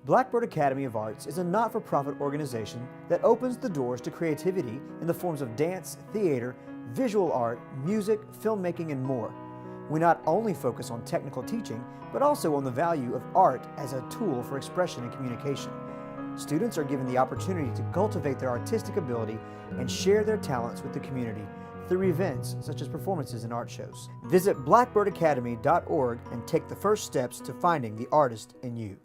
Blackbird Academy of Arts is a not-for-profit organization that opens the doors to creativity in the forms of dance, theater, visual art, music, filmmaking, and more. We not only focus on technical teaching, but also on the value of art as a tool for expression and communication. Students are given the opportunity to cultivate their artistic ability and share their talents with the community through events such as performances and art shows. Visit blackbirdacademy.org and take the first steps to finding the artist in you.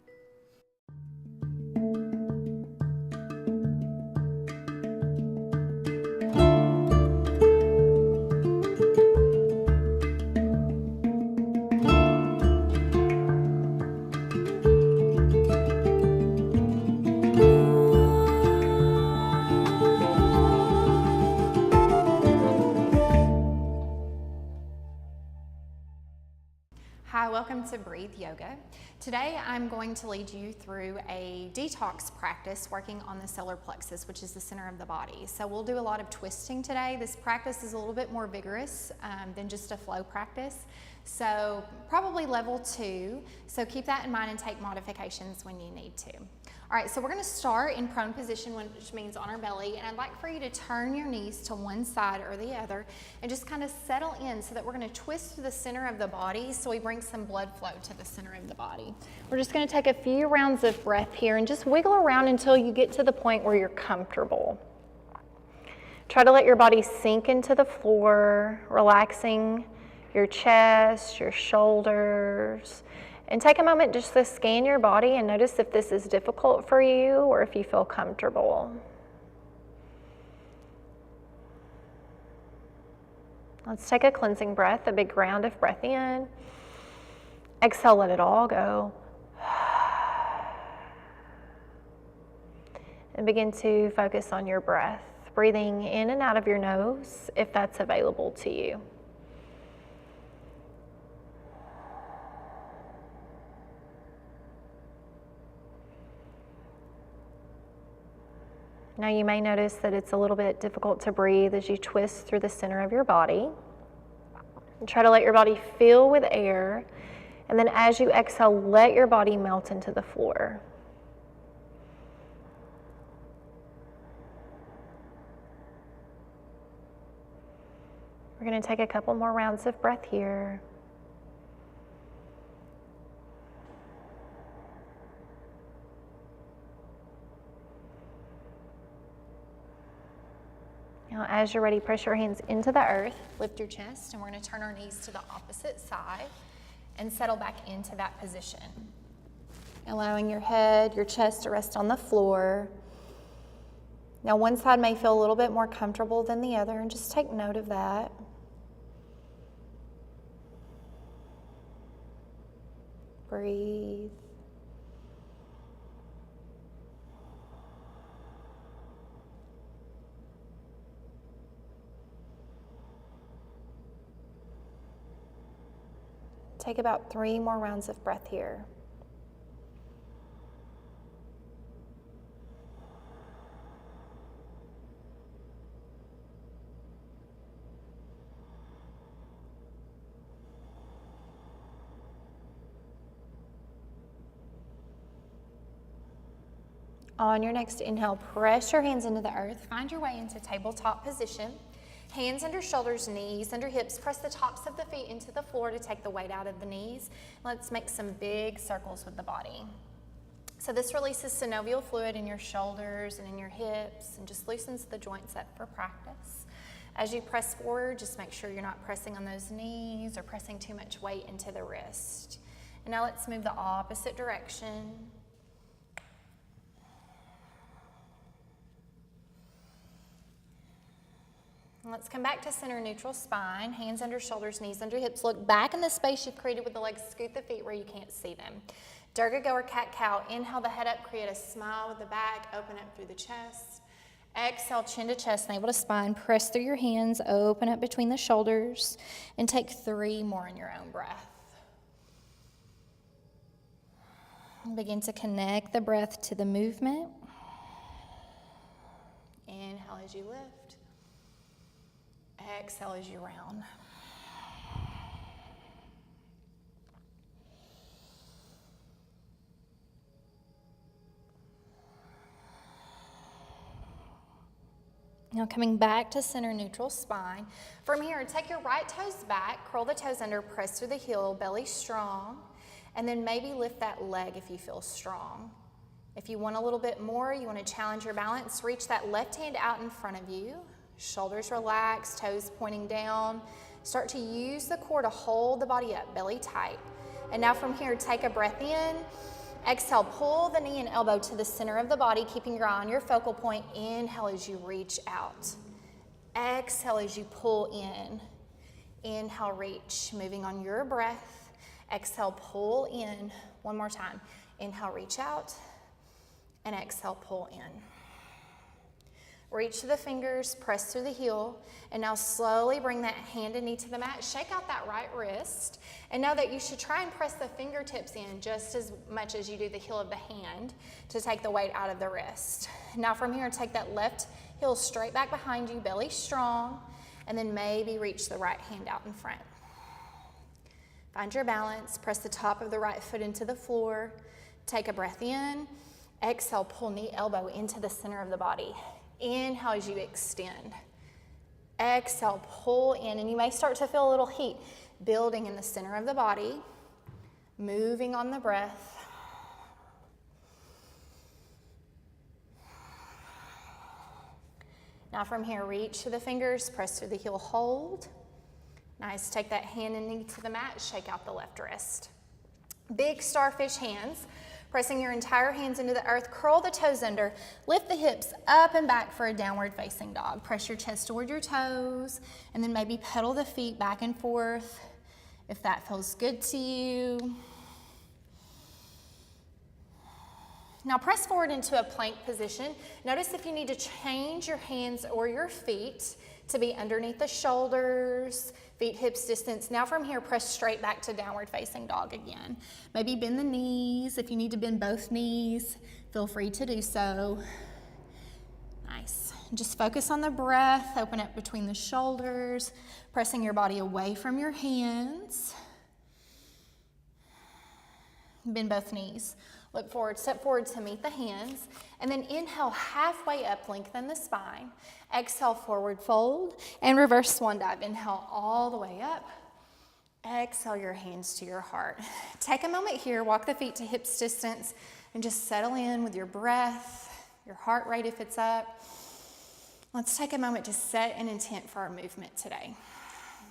Hi, welcome to Breathe Yoga. Today I'm going to lead you through a detox practice working on the solar plexus, which is the center of the body. So we'll do a lot of twisting today. This practice is a little bit more vigorous than just a flow practice. So probably level 2. So keep that in mind and take modifications when you need to. All right, so we're going to start in prone position, which means on our belly, and I'd like for you to turn your knees to one side or the other and just kind of settle in so that we're going to twist to the center of the body so we bring some blood flow to the center of the body. We're just going to take a few rounds of breath here and just wiggle around until you get to the point where you're comfortable. Try to let your body sink into the floor, relaxing your chest, your shoulders. And take a moment just to scan your body and notice if this is difficult for you or if you feel comfortable. Let's take a cleansing breath, a big round of breath in. Exhale, let it all go. And begin to focus on your breath, breathing in and out of your nose if that's available to you. Now you may notice that it's a little bit difficult to breathe as you twist through the center of your body. And try to let your body fill with air, and then as you exhale, let your body melt into the floor. We're going to take a couple more rounds of breath here. Now, as you're ready, press your hands into the earth, lift your chest, and we're going to turn our knees to the opposite side and settle back into that position. Allowing your head, your chest to rest on the floor. Now, one side may feel a little bit more comfortable than the other, and just take note of that. Breathe. Take about 3 more rounds of breath here. On your next inhale, press your hands into the earth. Find your way into tabletop position. Hands under shoulders, knees under hips. Press the tops of the feet into the floor to take the weight out of the knees. Let's make some big circles with the body. So this releases synovial fluid in your shoulders and in your hips and just loosens the joints up for practice. As you press forward, just make sure you're not pressing on those knees or pressing too much weight into the wrist. And now let's move the opposite direction. Let's come back to center neutral spine, hands under shoulders, knees under hips. Look back in the space you've created with the legs. Scoot the feet where you can't see them. Durga or cat-cow. Inhale the head up, create a smile with the back, open up through the chest. Exhale, chin to chest, navel to spine. Press through your hands, open up between the shoulders, and take 3 more in your own breath. Begin to connect the breath to the movement. Inhale as you lift. Exhale as you round. Now coming back to center neutral spine. From here, take your right toes back, curl the toes under, press through the heel, belly strong, and then maybe lift that leg if you feel strong. If you want a little bit more, you want to challenge your balance, reach that left hand out in front of you, shoulders relaxed, toes pointing down. Start to use the core to hold the body up, belly tight. And now from here, take a breath in. Exhale, pull the knee and elbow to the center of the body, keeping your eye on your focal point. Inhale as you reach out. Exhale as you pull in. Inhale, reach, moving on your breath. Exhale, pull in. One more time. Inhale, reach out. And exhale, pull in. Reach to the fingers, press through the heel, and now slowly bring that hand and knee to the mat. Shake out that right wrist, and know that you should try and press the fingertips in just as much as you do the heel of the hand to take the weight out of the wrist. Now from here, take that left heel straight back behind you, belly strong, and then maybe reach the right hand out in front. Find your balance, press the top of the right foot into the floor, take a breath in, exhale, pull knee, elbow into the center of the body. Inhale as you extend. Exhale, pull in, and you may start to feel a little heat building in the center of the body, moving on the breath. Now from here, reach to the fingers, press through the heel, hold. Nice, take that hand and knee to the mat, shake out the left wrist. Big starfish hands. Pressing your entire hands into the earth, curl the toes under, lift the hips up and back for a downward facing dog. Press your chest toward your toes, and then maybe pedal the feet back and forth if that feels good to you. Now press forward into a plank position. Notice if you need to change your hands or your feet to be underneath the shoulders, feet hips distance. Now from here, press straight back to downward facing dog again. Maybe bend the knees. If you need to bend both knees, feel free to do so. Nice. Just focus on the breath. Open up between the shoulders, pressing your body away from your hands. Bend both knees. Look forward, step forward to meet the hands, and then inhale halfway up, lengthen the spine. Exhale, forward fold, and reverse swan dive. Inhale all the way up. Exhale your hands to your heart. Take a moment here, walk the feet to hips distance, and just settle in with your breath, your heart rate if it's up. Let's take a moment to set an intent for our movement today.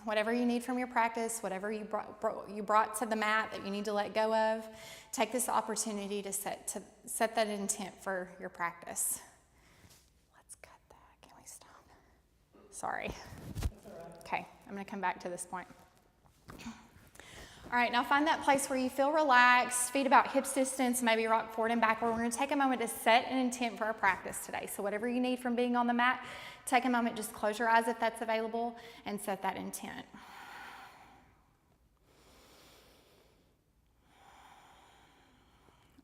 Whatever you need from your practice, whatever you brought to the mat that you need to let go of, take this opportunity to set that intent for your practice. Let's cut that. Can we stop? Sorry. Okay, I'm going to come back to this point. All right, now find that place where you feel relaxed, feet about hips distance, maybe rock forward and backward. We're going to take a moment to set an intent for our practice today. So whatever you need from being on the mat, take a moment, just close your eyes if that's available, and set that intent.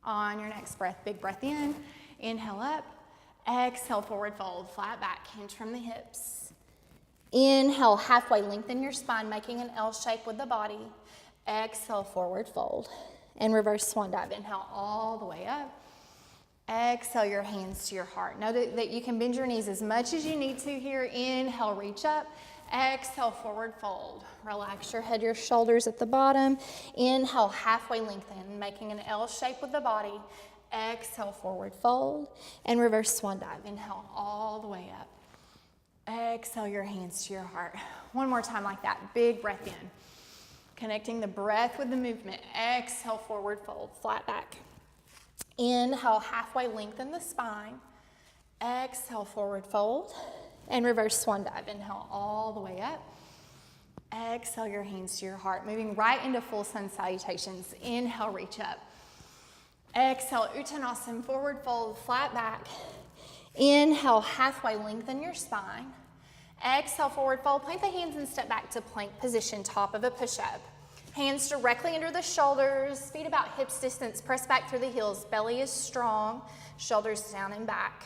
On your next breath, big breath in, inhale up, exhale, forward fold, flat back, hinge from the hips. Inhale, halfway, lengthen your spine, making an L shape with the body. Exhale, forward fold, and reverse swan dive. Inhale all the way up. Exhale your hands to your heart. Know that you can bend your knees as much as you need to here. Inhale, reach up. Exhale, forward fold. Relax your head, your shoulders at the bottom. Inhale, halfway lengthen, making an L shape with the body. Exhale, forward fold, and reverse swan dive. Inhale all the way up. Exhale your hands to your heart. One more time like that. Big breath in. Connecting the breath with the movement. Exhale, forward fold, flat back. Inhale, halfway lengthen the spine. Exhale, forward fold, and reverse swan dive. Inhale all the way up. Exhale your hands to your heart. Moving right into full sun salutations. Inhale, reach up. Exhale, Uttanasana, forward fold, flat back. Inhale, halfway lengthen your spine. Exhale, forward fold, plant the hands and step back to plank position, top of a push-up. Hands directly under the shoulders, feet about hips distance, press back through the heels, belly is strong, shoulders down and back.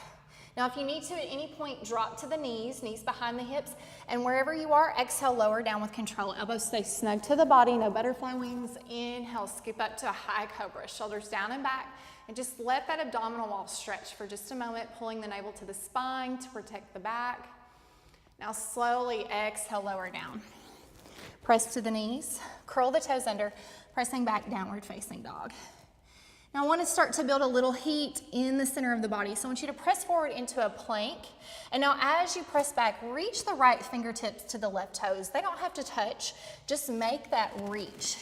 Now if you need to at any point, drop to the knees behind the hips, and wherever you are, exhale, lower down with control. Elbows stay snug to the body, no butterfly wings. Inhale, scoop up to a high cobra, shoulders down and back, and just let that abdominal wall stretch for just a moment, pulling the navel to the spine to protect the back. Now slowly exhale, lower down. Press to the knees, curl the toes under, pressing back, downward facing dog. Now I want to start to build a little heat in the center of the body. So I want you to press forward into a plank. And now as you press back, reach the right fingertips to the left toes. They don't have to touch, just make that reach.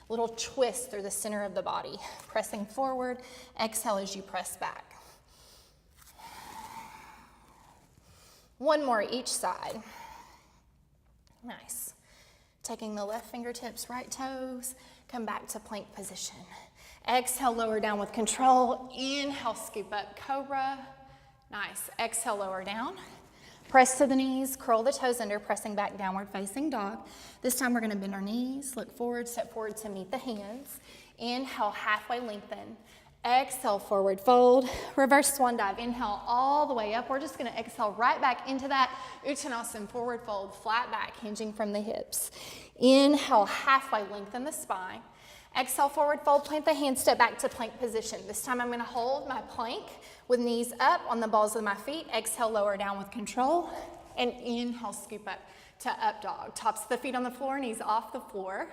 Little twist through the center of the body. Pressing forward, exhale as you press back. One more each side. Nice. Taking the left fingertips, right toes, come back to plank position. Exhale, lower down with control. Inhale, scoop up, cobra. Nice. Exhale, lower down. Press to the knees, curl the toes under, pressing back, downward facing dog. This time we're gonna bend our knees, look forward, step forward to meet the hands. Inhale, halfway lengthen. Exhale, forward fold. Reverse swan dive. Inhale all the way up. We're just gonna exhale right back into that Uttanasana, forward fold, flat back, hinging from the hips. Inhale, halfway lengthen the spine. Exhale, forward fold, plant the hands, step back to plank position. This time I'm gonna hold my plank with knees up on the balls of my feet. Exhale, lower down with control. And inhale, scoop up to up dog. Tops of the feet on the floor, knees off the floor.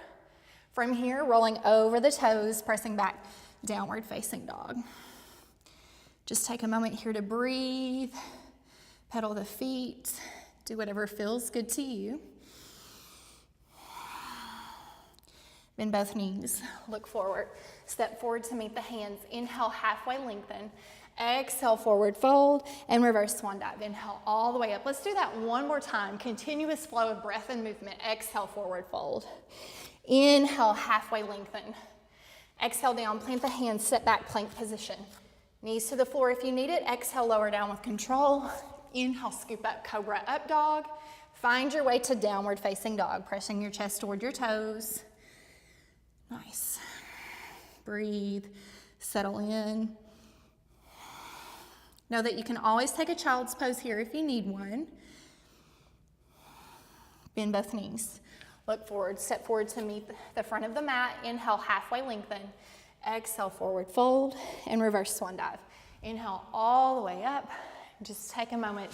From here, rolling over the toes, pressing back, downward facing dog. Just take a moment here to breathe, pedal the feet, do whatever feels good to you. Bend both knees, look forward, step forward to meet the hands. Inhale, halfway lengthen. Exhale, forward fold, and reverse swan dive. Inhale all the way up. Let's do that one more time. Continuous flow of breath and movement. Exhale, forward fold. Inhale, halfway lengthen. Exhale down, plant the hands, step back, plank position. Knees to the floor if you need it. Exhale, lower down with control. Inhale, scoop up, cobra up dog. Find your way to downward facing dog, pressing your chest toward your toes. Nice. Breathe, settle in. Know that you can always take a child's pose here if you need one. Bend both knees. Look forward, step forward to meet the front of the mat. Inhale, halfway lengthen. Exhale, forward fold, and reverse swan dive. Inhale all the way up. Just take a moment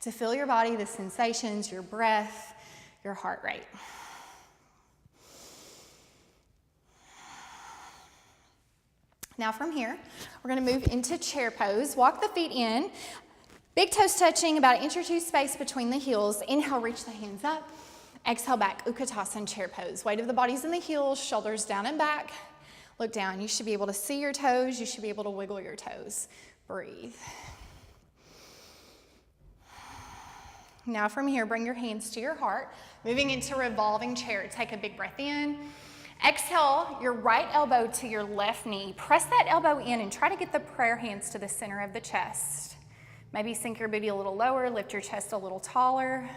to feel your body, the sensations, your breath, your heart rate. Now from here, we're gonna move into chair pose. Walk the feet in, big toes touching, about 1 inch or 2 space between the heels. Inhale, reach the hands up. Exhale back, Uttanasana chair pose. Weight of the body's in the heels, shoulders down and back. Look down, you should be able to see your toes, you should be able to wiggle your toes. Breathe. Now from here, bring your hands to your heart. Moving into revolving chair, take a big breath in. Exhale your right elbow to your left knee. Press that elbow in and try to get the prayer hands to the center of the chest. Maybe sink your booty a little lower, lift your chest a little taller.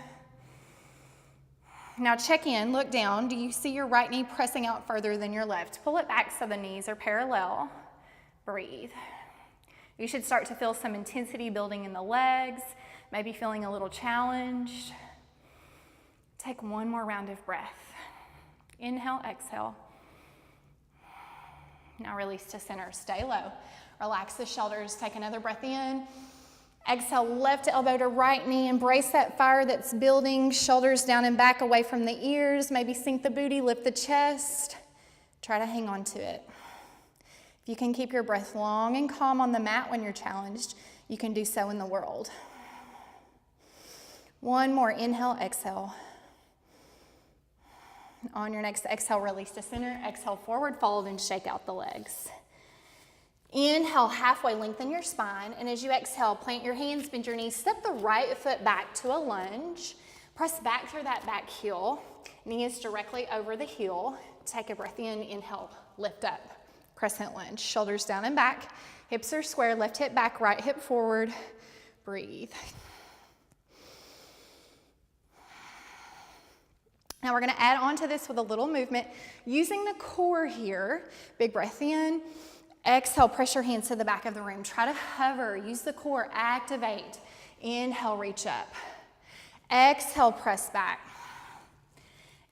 Now check in, look down. Do you see your right knee pressing out further than your left? Pull it back so the knees are parallel. Breathe. You should start to feel some intensity building in the legs, maybe feeling a little challenged. Take one more round of breath. Inhale, exhale. Now release to center, stay low. Relax the shoulders, take another breath in. Exhale, left elbow to right knee, embrace that fire that's building, shoulders down and back away from the ears, maybe sink the booty, lift the chest. Try to hang on to it. If you can keep your breath long and calm on the mat when you're challenged, you can do so in the world. One more, inhale, exhale. On your next exhale, release to center. Exhale, forward fold and shake out the legs. Inhale, halfway lengthen your spine. And as you exhale, plant your hands, bend your knees, step the right foot back to a lunge. Press back through that back heel. Knee is directly over the heel. Take a breath in, inhale, lift up. Crescent lunge, shoulders down and back. Hips are square, left hip back, right hip forward. Breathe. Now we're gonna add on to this with a little movement using the core here. Big breath in. Exhale, press your hands to the back of the room. Try to hover, use the core, activate. Inhale, reach up. Exhale, press back.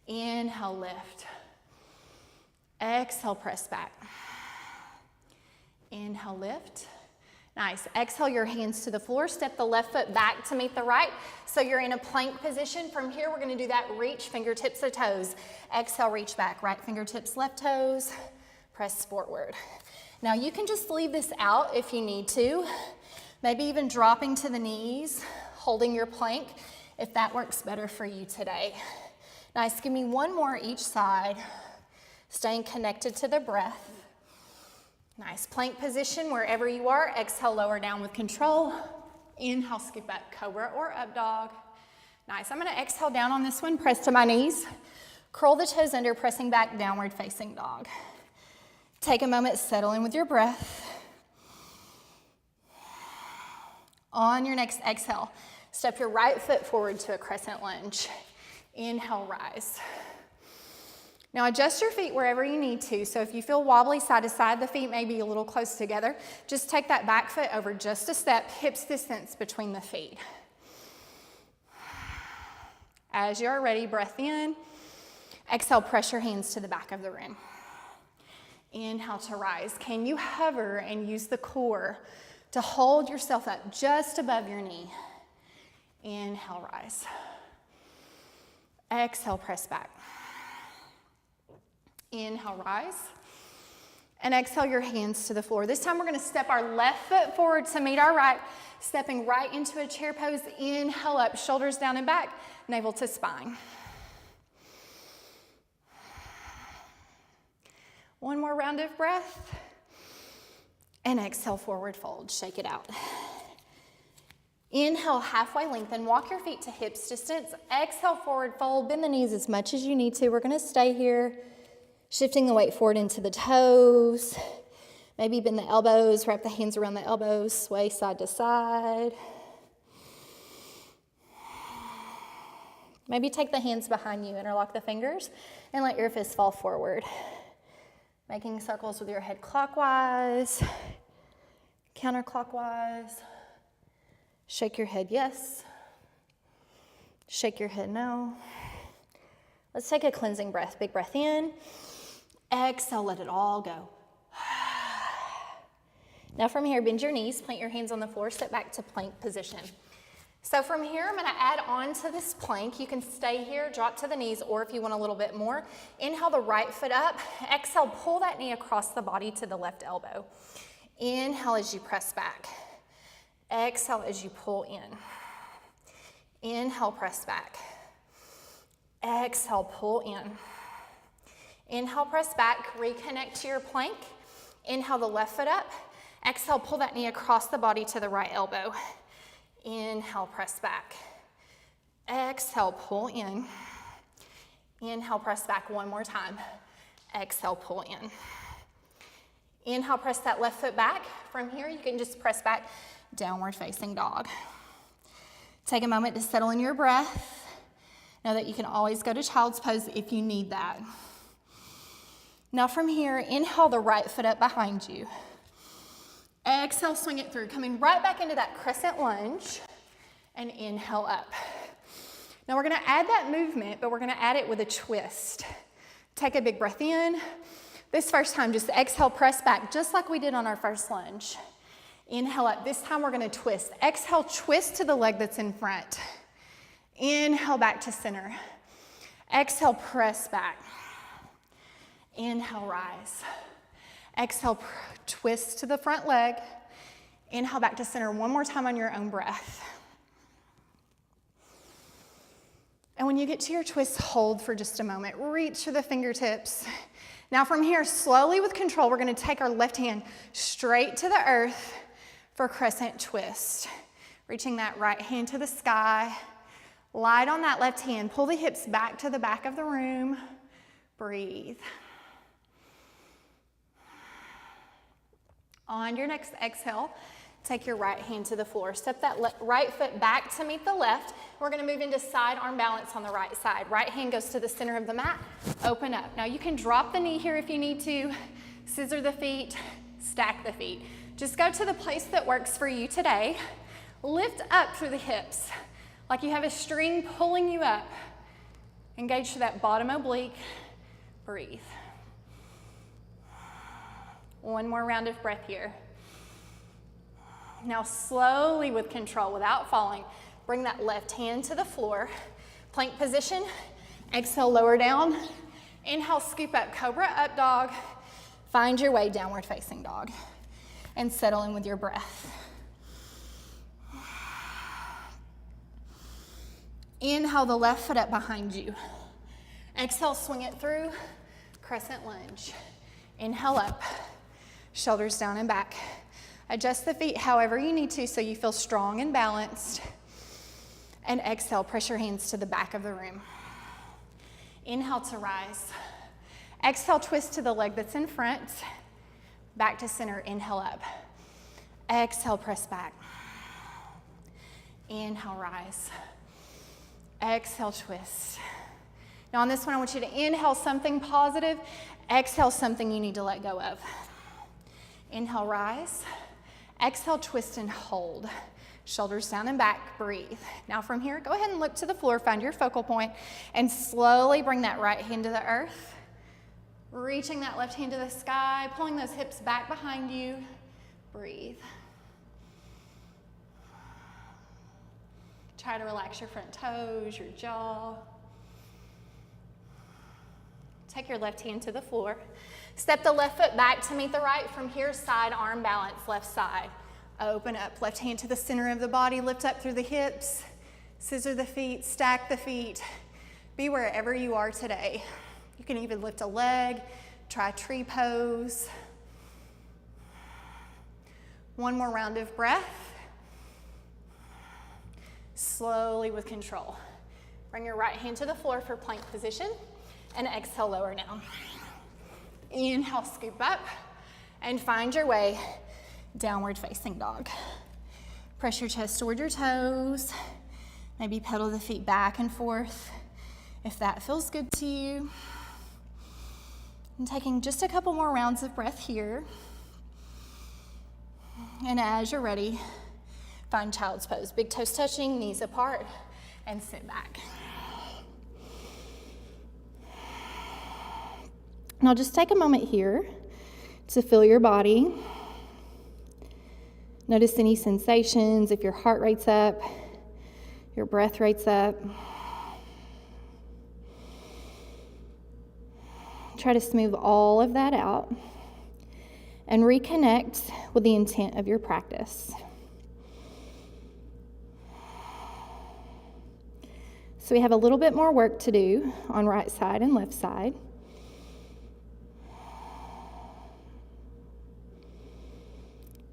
Inhale, lift. Exhale, press back. Inhale, lift. Nice. Exhale your hands to the floor. Step the left foot back to meet the right. So you're in a plank position. From here, we're going to do that reach, fingertips to toes. Exhale, reach back. Right fingertips, left toes. Press forward. Now you can just leave this out if you need to. Maybe even dropping to the knees, holding your plank, if that works better for you today. Nice. Give me one more each side. Staying connected to the breath. Nice. Plank position wherever you are. Exhale, lower down with control. Inhale, scoop up, cobra or up dog. Nice. I'm going to exhale down on this one. Press to my knees. Curl the toes under, pressing back, downward facing dog. Take a moment, settle in with your breath. On your next exhale, step your right foot forward to a crescent lunge. Inhale, rise. Now adjust your feet wherever you need to. So if you feel wobbly side to side, the feet may be a little close together. Just take that back foot over just a step, hips distance between the feet. As you're ready, breath in. Exhale, press your hands to the back of the room. Inhale to rise. Can you hover and use the core to hold yourself up just above your knee? Inhale, rise. Exhale, press back. Inhale, rise. And exhale your hands to the floor. This time we're going to step our left foot forward to meet our right, stepping right into a chair pose. Inhale up, shoulders down and back, navel to spine. One more round of breath. And exhale, forward fold. Shake it out. Inhale, halfway lengthen. Walk your feet to hips distance. Exhale, forward fold. Bend the knees as much as you need to. We're going to stay here. Shifting the weight forward into the toes. Maybe bend the elbows, wrap the hands around the elbows, sway side to side. Maybe take the hands behind you, interlock the fingers, and let your fists fall forward. Making circles with your head clockwise, counterclockwise. Shake your head yes. Shake your head no. Let's take a cleansing breath. Big breath in. Exhale, let it all go. Now from here, bend your knees, plant your hands on the floor, step back to plank position. So from here, I'm going to add on to this plank. You can stay here, drop to the knees, or if you want a little bit more, inhale the right foot up. Exhale, pull that knee across the body to the left elbow. Inhale as you press back. Exhale as you pull in. Inhale, press back. Exhale, pull in. Inhale, press back, reconnect to your plank. Inhale the left foot up. Exhale, pull that knee across the body to the right elbow. Inhale, press back. Exhale, pull in. Inhale, press back one more time. Exhale, pull in. Inhale, press that left foot back. From here, you can just press back, downward facing dog. Take a moment to settle in your breath. Know that you can always go to child's pose if you need that. Now from here, inhale the right foot up behind you. Exhale, swing it through, coming right back into that crescent lunge, and inhale up. Now we're gonna add that movement, but we're gonna add it with a twist. Take a big breath in. This first time, just exhale, press back, just like we did on our first lunge. Inhale up. This time we're gonna twist. Exhale, twist to the leg that's in front. Inhale back to center. Exhale, press back. Inhale, rise. Exhale, twist to the front leg. Inhale back to center one more time on your own breath. And when you get to your twist, hold for just a moment. Reach for the fingertips. Now from here, slowly with control, we're going to take our left hand straight to the earth for crescent twist. Reaching that right hand to the sky. Light on that left hand. Pull the hips back to the back of the room. Breathe. On your next exhale, take your right hand to the floor. Step that right foot back to meet the left. We're going to move into side arm balance on the right side. Right hand goes to the center of the mat. Open up. Now you can drop the knee here if you need to. Scissor the feet. Stack the feet. Just go to the place that works for you today. Lift up through the hips like you have a string pulling you up. Engage to that bottom oblique. Breathe. One more round of breath here. Now slowly with control, without falling, bring that left hand to the floor. Plank position. Exhale, lower down. Inhale, scoop up, cobra, up dog. Find your way, downward facing dog. And settle in with your breath. Inhale the left foot up behind you. Exhale, swing it through, crescent lunge. Inhale up, shoulders down and back. Adjust the feet however you need to so you feel strong and balanced. And exhale, press your hands to the back of the room. Inhale to rise. Exhale, twist to the leg that's in front. Back to center, inhale up. Exhale, press back. Inhale, rise. Exhale, twist. Now on this one, I want you to inhale something positive. Exhale something you need to let go of. Inhale, rise. Exhale, twist and hold. Shoulders down and back, breathe. Now from here, go ahead and look to the floor, find your focal point, and slowly bring that right hand to the earth. Reaching that left hand to the sky, pulling those hips back behind you. Breathe. Try to relax your front toes, your jaw. Take your left hand to the floor. Step the left foot back to meet the right. From here, side arm balance, left side. Open up, left hand to the center of the body, lift up through the hips, scissor the feet, stack the feet. Be wherever you are today. You can even lift a leg, try tree pose. One more round of breath. Slowly with control. Bring your right hand to the floor for plank position and exhale, lower down. Inhale, scoop up and find your way, downward facing dog. Press your chest toward your toes. Maybe pedal the feet back and forth if that feels good to you. And taking just a couple more rounds of breath here. And as you're ready, find child's pose. Big toes touching, knees apart, and sit back. Now just take a moment here to feel your body. Notice any sensations, if your heart rate's up, your breath rate's up. Try to smooth all of that out and reconnect with the intent of your practice. So we have a little bit more work to do on right side and left side.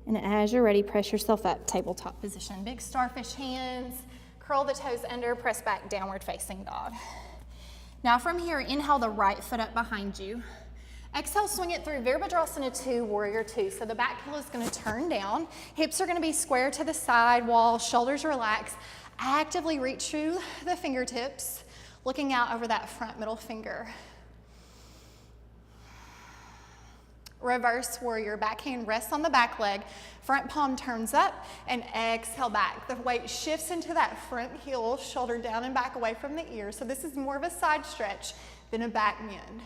And as you're ready, press yourself up, tabletop position. Big starfish hands, curl the toes under, press back, downward facing dog. Now from here, inhale the right foot up behind you. Exhale, swing it through Virabhadrasana 2, Warrior 2. So the back heel is gonna turn down. Hips are gonna be square to the side wall, shoulders relax. Actively reach through the fingertips, looking out over that front middle finger. Reverse warrior, back hand rests on the back leg, front palm turns up, and exhale back. The weight shifts into that front heel, shoulder down and back away from the ear. So this is more of a side stretch than a back bend.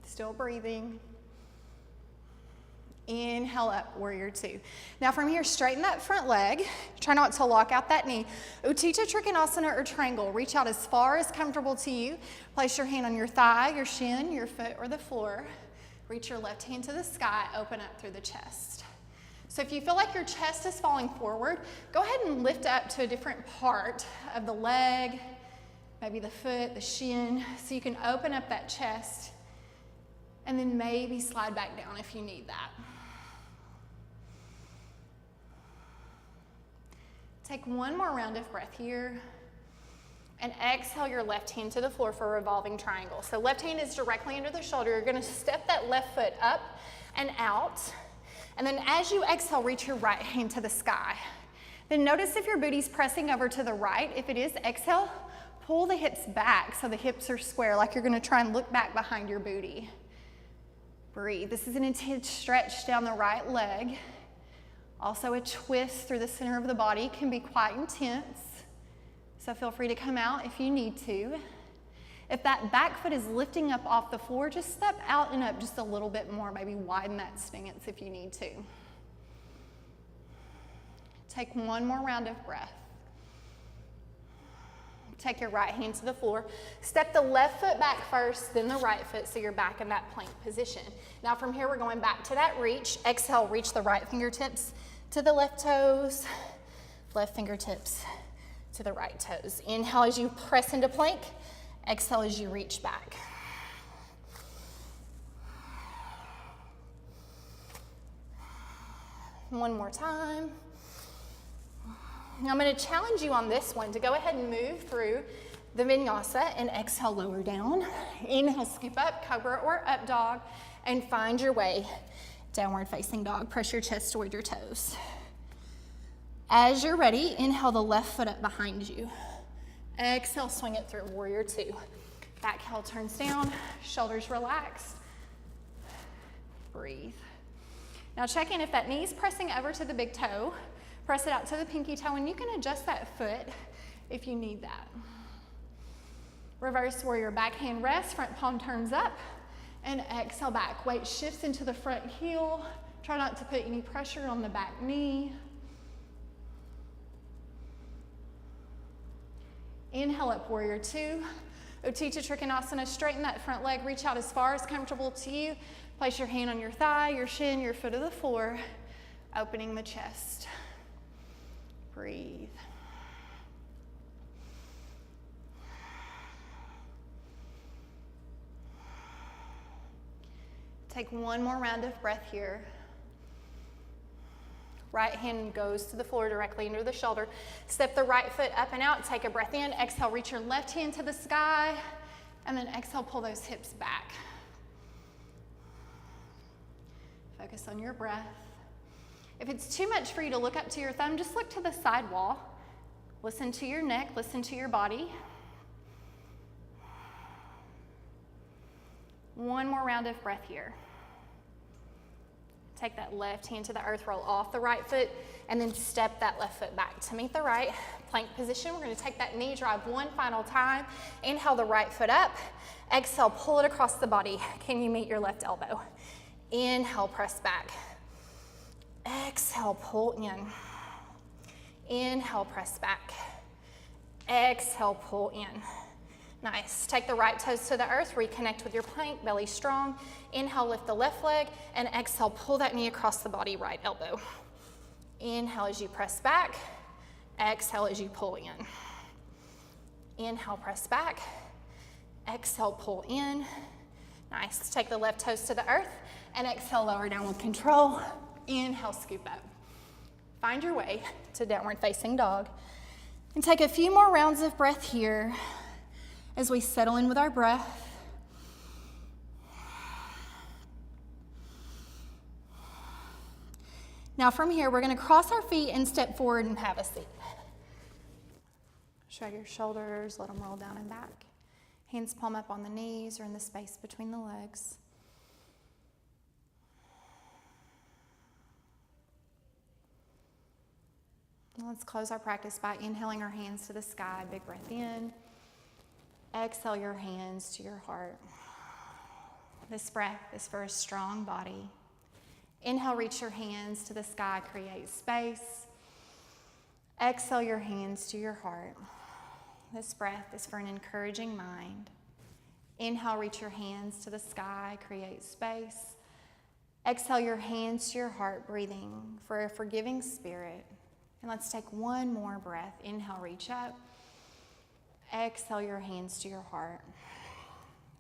Still breathing. Inhale up, warrior 2. Now from here, straighten that front leg. Try not to lock out that knee. Utthita Trikonasana or triangle. Reach out as far as comfortable to you. Place your hand on your thigh, your shin, your foot, or the floor. Reach your left hand to the sky, open up through the chest. So if you feel like your chest is falling forward, go ahead and lift up to a different part of the leg, maybe the foot, the shin, so you can open up that chest, and then maybe slide back down if you need that. Take one more round of breath here, and exhale your left hand to the floor for a revolving triangle. So left hand is directly under the shoulder. You're gonna step that left foot up and out, and then as you exhale, reach your right hand to the sky. Then notice if your booty's pressing over to the right. If it is, exhale, pull the hips back so the hips are square, like you're gonna try and look back behind your booty. Breathe. This is an intense stretch down the right leg. Also a twist through the center of the body can be quite intense. So feel free to come out if you need to. If that back foot is lifting up off the floor, just step out and up just a little bit more. Maybe widen that stance if you need to. Take one more round of breath. Take your right hand to the floor. Step the left foot back first, then the right foot, so you're back in that plank position. Now from here, we're going back to that reach. Exhale, reach the right fingertips to the left toes, left fingertips to the right toes. Inhale as you press into plank. Exhale as you reach back. One more time. Now I'm going to challenge you on this one to go ahead and move through the vinyasa and exhale, lower down. Inhale, scoop up, cobra or up dog, and find your way downward facing dog. Press your chest toward your toes. As you're ready, inhale the left foot up behind you. Exhale, swing it through, warrior two. Back heel turns down, shoulders relaxed. Breathe. Now check in if that knee's pressing over to the big toe. Press it out to the pinky toe, and you can adjust that foot if you need that. Reverse warrior, back hand rests, front palm turns up, and exhale back. Weight shifts into the front heel. Try not to put any pressure on the back knee. Inhale up, warrior two. Utthita Trikonasana, straighten that front leg, reach out as far as comfortable to you. Place your hand on your thigh, your shin, your foot to the floor, opening the chest. Breathe. Take one more round of breath here. Right hand goes to the floor directly under the shoulder. Step the right foot up and out. Take a breath in. Exhale, reach your left hand to the sky. And then exhale, pull those hips back. Focus on your breath. If it's too much for you to look up to your thumb, just look to the side wall. Listen to your neck, listen to your body. One more round of breath here. Take that left hand to the earth, roll off the right foot, and then step that left foot back to meet the right. Plank position, we're gonna take that knee drive one final time. Inhale the right foot up. Exhale, pull it across the body. Can you meet your left elbow? Inhale, press back. Exhale, pull in. Inhale, press back. Exhale, pull in. Nice. Take the right toes to the earth, reconnect with your plank, belly strong. Inhale, lift the left leg, and exhale, pull that knee across the body, right elbow. Inhale as you press back. Exhale as you pull in. Inhale, press back. Exhale, pull in. Nice. Take the left toes to the earth, and exhale, lower down with control. Inhale, scoop up. Find your way to downward facing dog. And take a few more rounds of breath here as we settle in with our breath. Now from here, we're gonna cross our feet and step forward and have a seat. Shrug your shoulders, let them roll down and back. Hands palm up on the knees or in the space between the legs. Let's close our practice by inhaling our hands to the sky. Big breath in. Exhale your hands to your heart. This breath is for a strong body. Inhale, reach your hands to the sky, create space. Exhale your hands to your heart. This breath is for an encouraging mind. Inhale, reach your hands to the sky, create space. Exhale your hands to your heart, breathing for a forgiving spirit. And let's take one more breath. Inhale, reach up. Exhale your hands to your heart.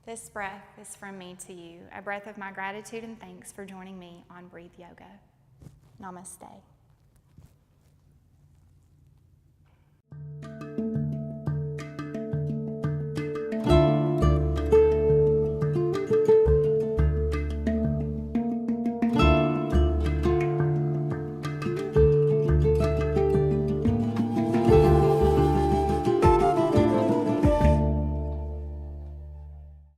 This breath is from me to you, a breath of my gratitude and thanks for joining me on Breathe Yoga. Namaste.